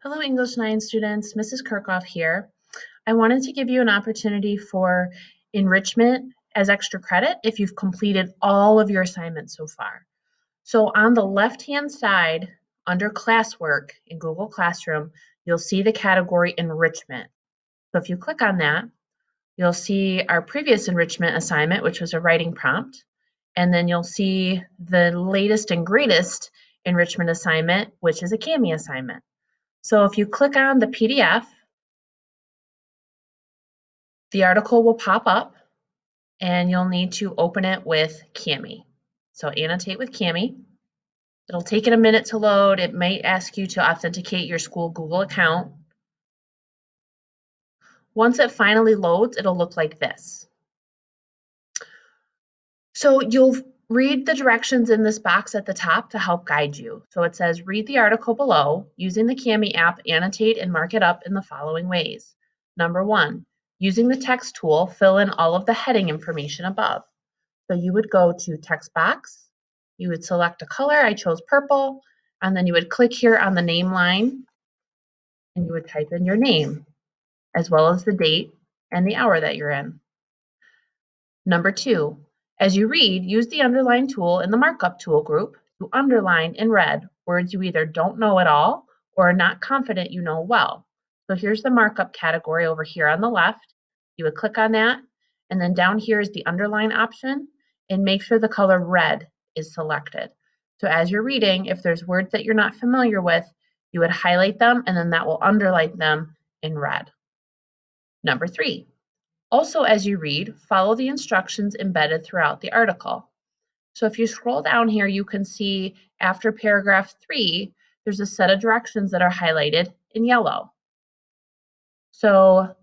Hello, English 9 students. Mrs. Kirchhoff here. I wanted to give you an opportunity for enrichment as extra credit if you've completed all of your assignments so far. So on the left-hand side, under classwork in Google Classroom, you'll see the category enrichment. So if you click on that, you'll see our previous enrichment assignment, which was a writing prompt. And then you'll see the latest and greatest enrichment assignment, which is a CAMI assignment. So if you click on the PDF, the article will pop up and you'll need to open it with CAMI. So annotate with CAMI. It'll take it a minute to load. It might ask you to authenticate your school Google account. Once it finally loads, it'll look like this. So you'll read the directions in this box at the top to help guide you. So it says, read the article below. Using the CAMI app, annotate and mark it up in the following ways. Number 1, using the text tool, fill in all of the heading information above. So you would go to text box, you would select a color, I chose purple, and then you would click here on the name line and you would type in your name as well as the date and the hour that you're in. Number 2, as you read, use the underline tool in the markup tool group to underline in red words you either don't know at all or are not confident you know well. So here's the markup category over here on the left. You would click on that, and then down here is the underline option, and make sure the color red is selected. So as you're reading, if there's words that you're not familiar with, you would highlight them, and then that will underline them in red. Number 3, also, as you read, follow the instructions embedded throughout the article. So if you scroll down here, you can see after paragraph 3, there's a set of directions that are highlighted in yellow. So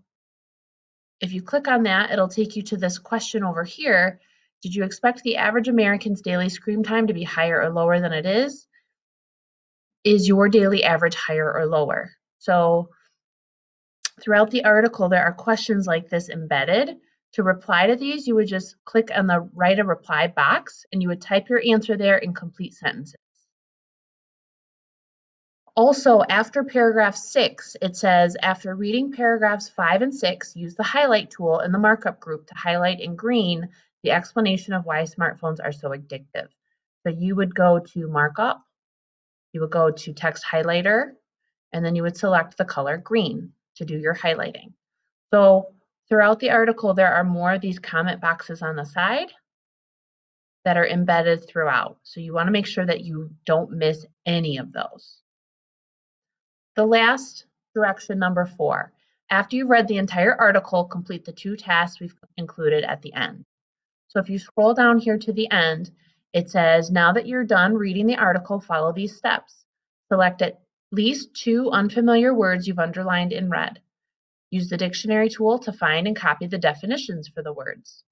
if you click on that, it'll take you to this question over here. Did you expect the average American's daily screen time to be higher or lower than it is? Is your daily average higher or lower? So throughout the article, there are questions like this embedded. To reply to these, you would just click on the write a reply box and you would type your answer there in complete sentences. Also, after paragraph 6, it says, after reading paragraphs 5 and 6, use the highlight tool in the markup group to highlight in green the explanation of why smartphones are so addictive. So you would go to markup, you would go to text highlighter, and then you would select the color green to do your highlighting. So throughout the article, there are more of these comment boxes on the side that are embedded throughout. So you want to make sure that you don't miss any of those. The last direction, number 4, after you've read the entire article, complete the 2 tasks we've included at the end. So if you scroll down here to the end, it says, now that you're done reading the article, follow these steps. Select at least 2 unfamiliar words you've underlined in red. Use the dictionary tool to find and copy the definitions for the words.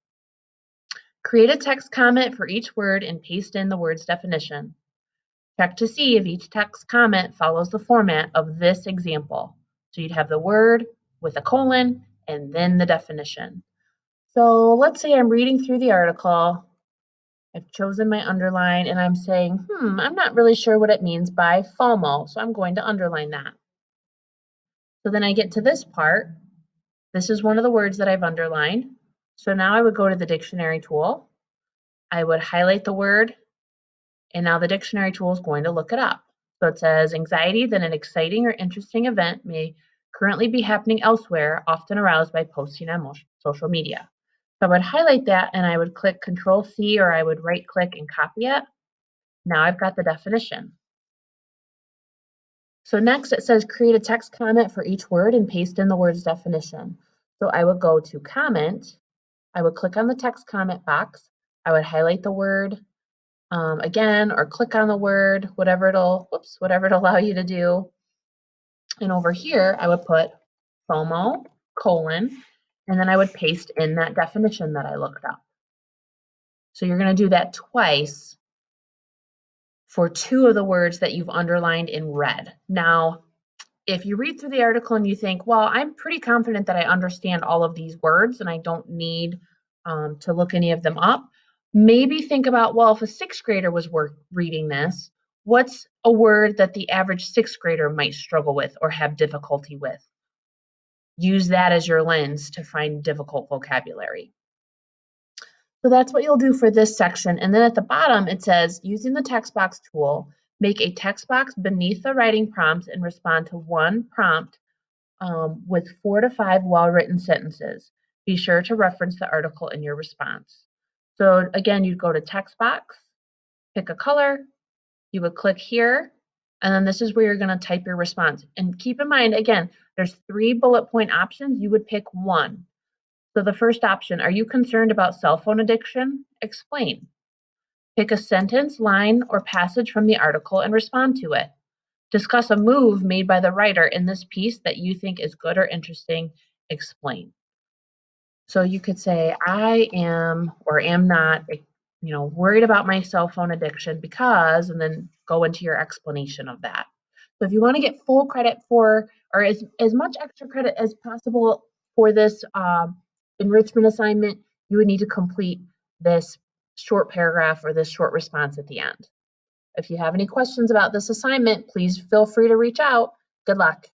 Create a text comment for each word and paste in the word's definition. Check to see if each text comment follows the format of this example. So you'd have the word with a colon and then the definition. So let's say I'm reading through the article. I've chosen my underline and I'm saying, I'm not really sure what it means by FOMO, so I'm going to underline that. So then I get to this part. This is one of the words that I've underlined. So now I would go to the dictionary tool. I would highlight the word, and now the dictionary tool is going to look it up. So it says, anxiety that an exciting or interesting event may currently be happening elsewhere, often aroused by posting on social media. So I would highlight that and I would click Control-C, or I would right-click and copy it. Now I've got the definition. So next it says create a text comment for each word and paste in the word's definition. So I would go to comment, I would click on the text comment box, I would highlight the word again, or click on the word, whatever it'll allow you to do. And over here, I would put FOMO, colon, and then I would paste in that definition that I looked up. So you're going to do that twice for 2 of the words that you've underlined in red. Now, if you read through the article and you think, well, I'm pretty confident that I understand all of these words and I don't need to look any of them up, maybe think about, well, if a 6th grader was reading this, What's a word that the average sixth grader might struggle with or have difficulty with? Use that as your lens to find difficult vocabulary. So that's what you'll do for this section. And then at the bottom, it says, using the text box tool, make a text box beneath the writing prompts and respond to one prompt with 4 to 5 well-written sentences. Be sure to reference the article in your response. So again, you'd go to text box, pick a color, you would click here, and then this is where you're going to type your response. And keep in mind, again, there's 3 bullet point options. You would pick one. So the first option, are you concerned about cell phone addiction? Explain. Pick a sentence, line, or passage from the article and respond to it. Discuss a move made by the writer in this piece that you think is good or interesting. Explain. So you could say, I am or am not, worried about my cell phone addiction because, and then go into your explanation of that. So if you want to get full credit for, or as much extra credit as possible for this enrichment assignment, you would need to complete this short paragraph or this short response at the end. If you have any questions about this assignment, please feel free to reach out. Good luck.